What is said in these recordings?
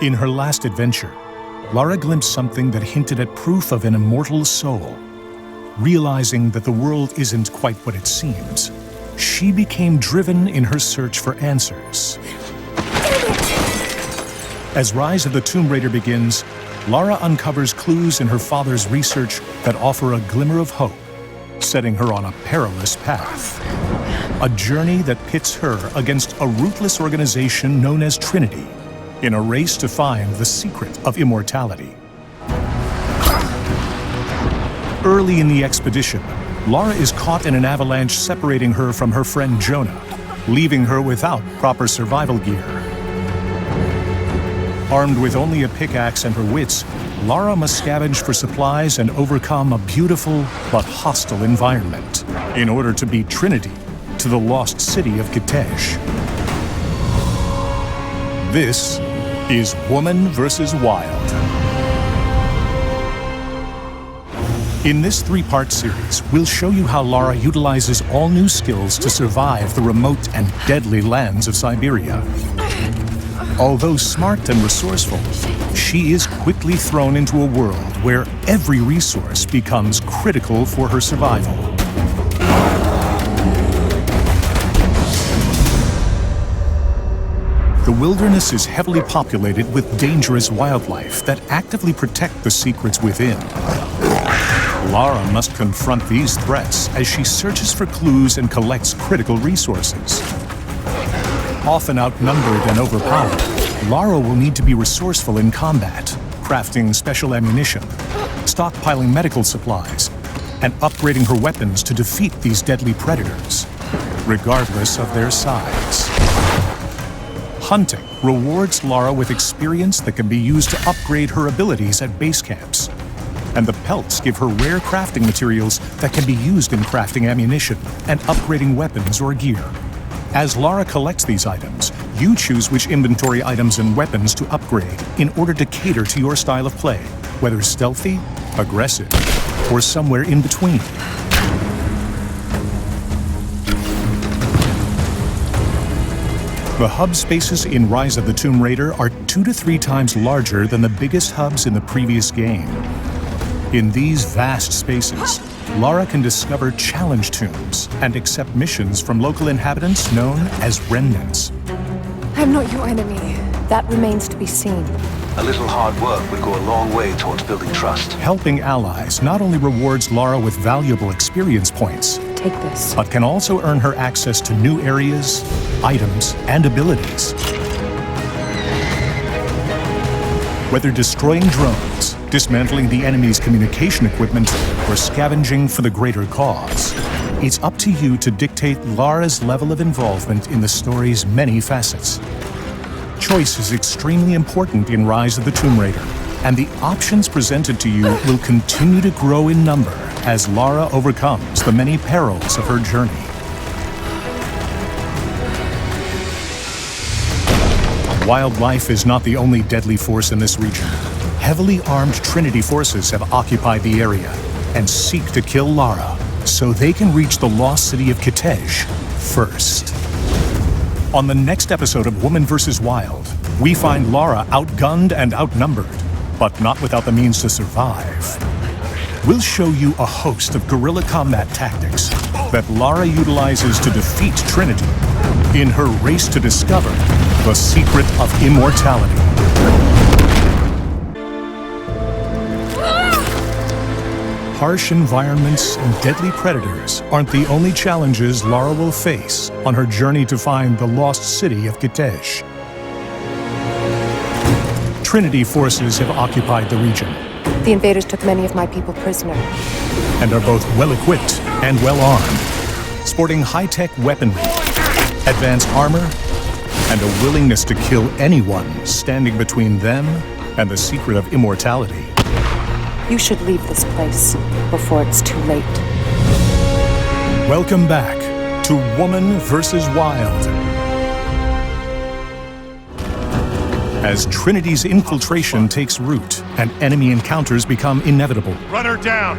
In her last adventure, Lara glimpsed something that hinted at proof of an immortal soul. Realizing that the world isn't quite what it seems, she became driven in her search for answers. As Rise of the Tomb Raider begins, Lara uncovers clues in her father's research that offer a glimmer of hope, setting her on a perilous path. A journey that pits her against a ruthless organization known as Trinity, in a race to find the secret of immortality. Early in the expedition, Lara is caught in an avalanche separating her from her friend Jonah, leaving her without proper survival gear. Armed with only a pickaxe and her wits, Lara must scavenge for supplies and overcome a beautiful but hostile environment in order to beat Trinity to the Lost City of Kitezh. This is Woman vs. Wild. In this three-part series, we'll show you how Lara utilizes all new skills to survive the remote and deadly lands of Siberia. Although smart and resourceful, she is quickly thrown into a world where every resource becomes critical for her survival. The wilderness is heavily populated with dangerous wildlife that actively protect the secrets within. Lara must confront these threats as she searches for clues and collects critical resources. Often outnumbered and overpowered, Lara will need to be resourceful in combat, crafting special ammunition, stockpiling medical supplies, and upgrading her weapons to defeat these deadly predators, regardless of their size. Hunting rewards Lara with experience that can be used to upgrade her abilities at base camps, and the pelts give her rare crafting materials that can be used in crafting ammunition and upgrading weapons or gear. As Lara collects these items, you choose which inventory items and weapons to upgrade in order to cater to your style of play, whether stealthy, aggressive, or somewhere in between. The hub spaces in Rise of the Tomb Raider are 2 to 3 times larger than the biggest hubs in the previous game. In these vast spaces, Lara can discover challenge tombs and accept missions from local inhabitants known as remnants. I'm not your enemy. That remains to be seen. A little hard work would go a long way towards building trust. Helping allies not only rewards Lara with valuable experience points, Take this. but can also earn her access to new areas, items, and abilities. Whether destroying drones, dismantling the enemy's communication equipment, or scavenging for the greater cause, it's up to you to dictate Lara's level of involvement in the story's many facets. Choice is extremely important in Rise of the Tomb Raider, and the options presented to you will continue to grow in number as Lara overcomes the many perils of her journey. Wildlife is not the only deadly force in this region. Heavily armed Trinity forces have occupied the area and seek to kill Lara so they can reach the Lost City of Kitezh first. On the next episode of Woman vs. Wild, we find Lara outgunned and outnumbered, but not without the means to survive. We'll show you a host of guerrilla combat tactics that Lara utilizes to defeat Trinity in her race to discover the secret of immortality. Harsh environments and deadly predators aren't the only challenges Lara will face on her journey to find the Lost City of Kitezh. Trinity forces have occupied the region The invaders took many of my people prisoner. and are both well-equipped and well-armed, sporting high-tech weaponry, advanced armor, and a willingness to kill anyone standing between them and the secret of immortality. You should leave this place before it's too late. Welcome back to Woman vs. Wild. As Trinity's infiltration takes root and enemy encounters become inevitable, Run her down!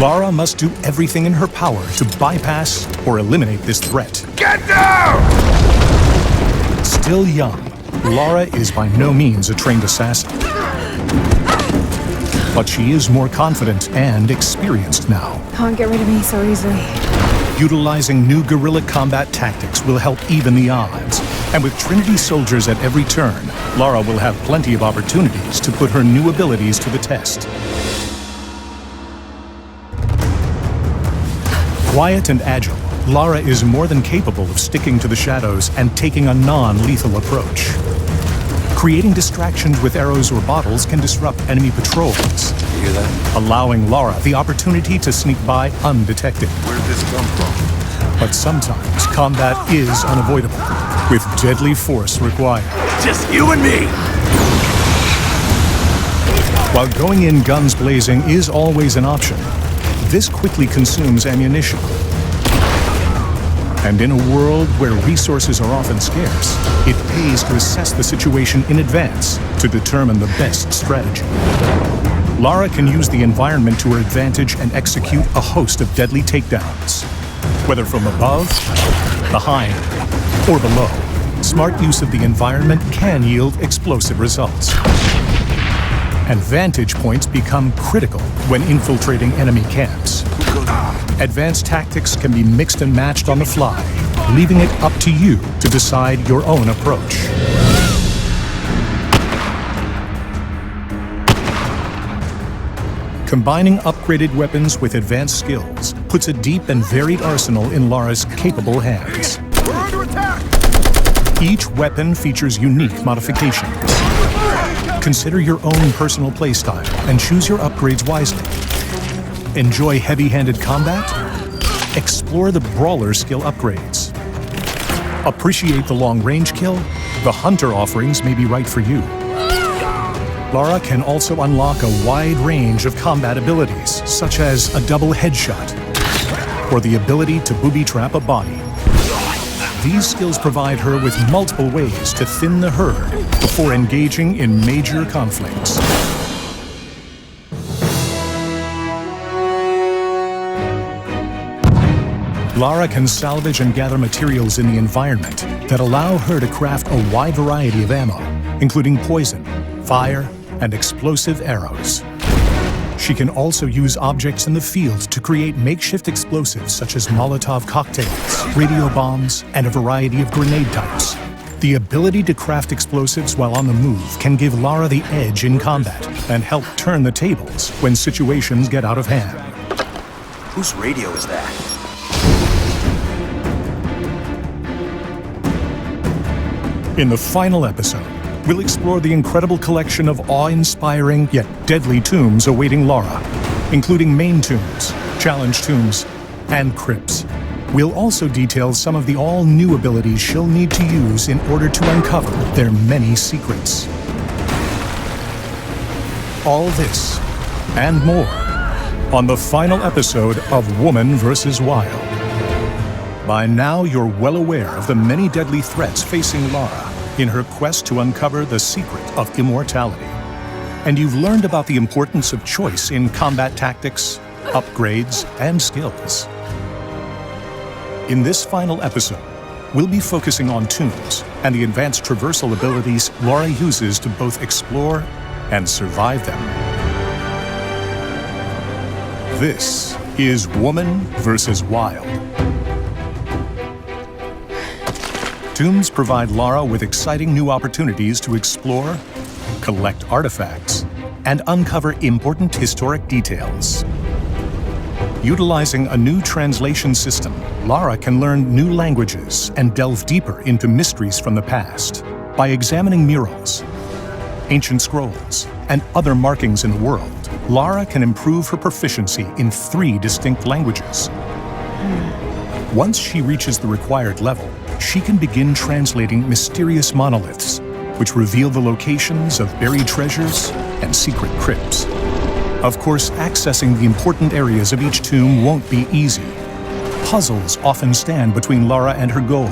Lara must do everything in her power to bypass or eliminate this threat. Get down! Still young, Lara is by no means a trained assassin. But she is more confident and experienced now. Can't get rid of me so easily. Utilizing new guerrilla combat tactics will help even the odds. And with Trinity soldiers at every turn, Lara will have plenty of opportunities to put her new abilities to the test. Quiet and agile, Lara is more than capable of sticking to the shadows and taking a non-lethal approach. Creating distractions with arrows or bottles can disrupt enemy patrols, You hear that? allowing Lara the opportunity to sneak by undetected. Where'd this come from? But sometimes combat is unavoidable, with deadly force required. Just you and me! While going in guns blazing is always an option, this quickly consumes ammunition. And in a world where resources are often scarce, it pays to assess the situation in advance to determine the best strategy. Lara can use the environment to her advantage and execute a host of deadly takedowns. Whether from above, behind, or below, smart use of the environment can yield explosive results. And vantage points become critical when infiltrating enemy camps. Advanced tactics can be mixed and matched on the fly, leaving it up to you to decide your own approach. Combining upgraded weapons with advanced skills puts a deep and varied arsenal in Lara's capable hands. We're under attack! Each weapon features unique modifications. Consider your own personal playstyle and choose your upgrades wisely. Enjoy heavy-handed combat? Explore the brawler skill upgrades. Appreciate the long-range kill? The hunter offerings may be right for you. Lara can also unlock a wide range of combat abilities, such as a double headshot, or the ability to booby-trap a body. These skills provide her with multiple ways to thin the herd before engaging in major conflicts. Lara can salvage and gather materials in the environment that allow her to craft a wide variety of ammo, including poison, fire, and explosive arrows. She can also use objects in the field to create makeshift explosives such as Molotov cocktails, radio bombs, and a variety of grenade types. The ability to craft explosives while on the move can give Lara the edge in combat and help turn the tables when situations get out of hand. Whose radio is that? In the final episode, we'll explore the incredible collection of awe-inspiring yet deadly tombs awaiting Lara, including main tombs, challenge tombs, and crypts. We'll also detail some of the all-new abilities she'll need to use in order to uncover their many secrets. All this and more on the final episode of Woman vs. Wild. By now, you're well aware of the many deadly threats facing Lara in her quest to uncover the secret of immortality. And you've learned about the importance of choice in combat tactics, upgrades, and skills. In this final episode, we'll be focusing on tombs and the advanced traversal abilities Lara uses to both explore and survive them. This is Woman vs. Wild. Tombs provide Lara with exciting new opportunities to explore, collect artifacts, and uncover important historic details. Utilizing a new translation system, Lara can learn new languages and delve deeper into mysteries from the past. By examining murals, ancient scrolls, and other markings in the world, Lara can improve her proficiency in 3 distinct languages. Once she reaches the required level, she can begin translating mysterious monoliths, which reveal the locations of buried treasures and secret crypts. Of course, accessing the important areas of each tomb won't be easy. Puzzles often stand between Lara and her goal,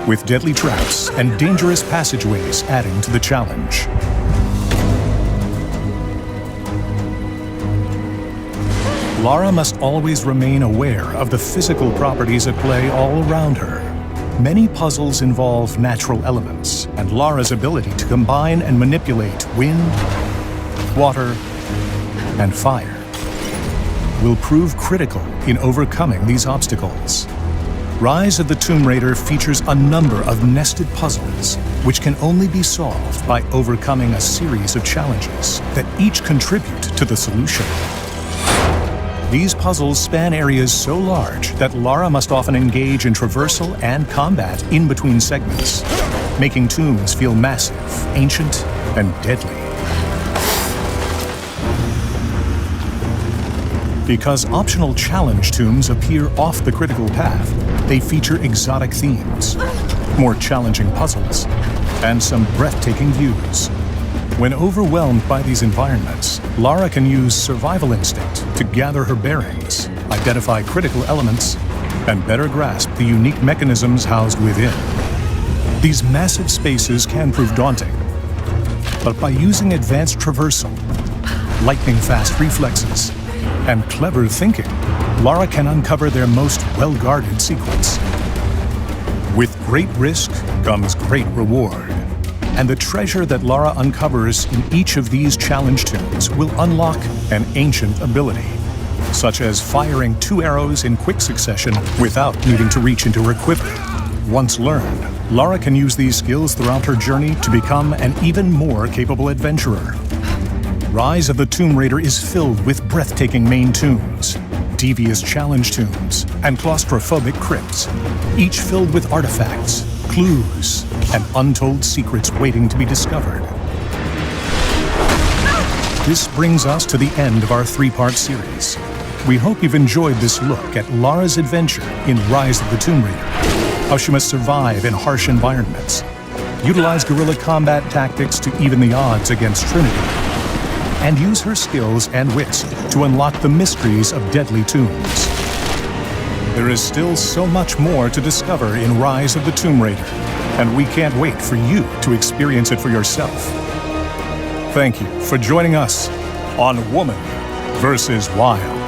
with deadly traps and dangerous passageways adding to the challenge. Lara must always remain aware of the physical properties at play all around her. Many puzzles involve natural elements, and Lara's ability to combine and manipulate wind, water, and fire will prove critical in overcoming these obstacles. Rise of the Tomb Raider features a number of nested puzzles, which can only be solved by overcoming a series of challenges that each contribute to the solution. These puzzles span areas so large that Lara must often engage in traversal and combat in between segments, making tombs feel massive, ancient, and deadly. Because optional challenge tombs appear off the critical path, they feature exotic themes, more challenging puzzles, and some breathtaking views. When overwhelmed by these environments, Lara can use survival instinct to gather her bearings, identify critical elements, and better grasp the unique mechanisms housed within. These massive spaces can prove daunting, but by using advanced traversal, lightning-fast reflexes, and clever thinking, Lara can uncover their most well-guarded secrets. With great risk comes great reward, and the treasure that Lara uncovers in each of these challenge tombs will unlock an ancient ability, such as firing 2 arrows in quick succession without needing to reach into her quiver. Once learned, Lara can use these skills throughout her journey to become an even more capable adventurer. Rise of the Tomb Raider is filled with breathtaking main tombs, devious challenge tombs, and claustrophobic crypts, each filled with artifacts, clues, and untold secrets waiting to be discovered. This brings us to the end of our 3-part series. We hope you've enjoyed this look at Lara's adventure in Rise of the Tomb Raider, how she must survive in harsh environments, utilize guerrilla combat tactics to even the odds against Trinity, and use her skills and wits to unlock the mysteries of deadly tombs. There is still so much more to discover in Rise of the Tomb Raider, and we can't wait for you to experience it for yourself. Thank you for joining us on Woman vs. Wild.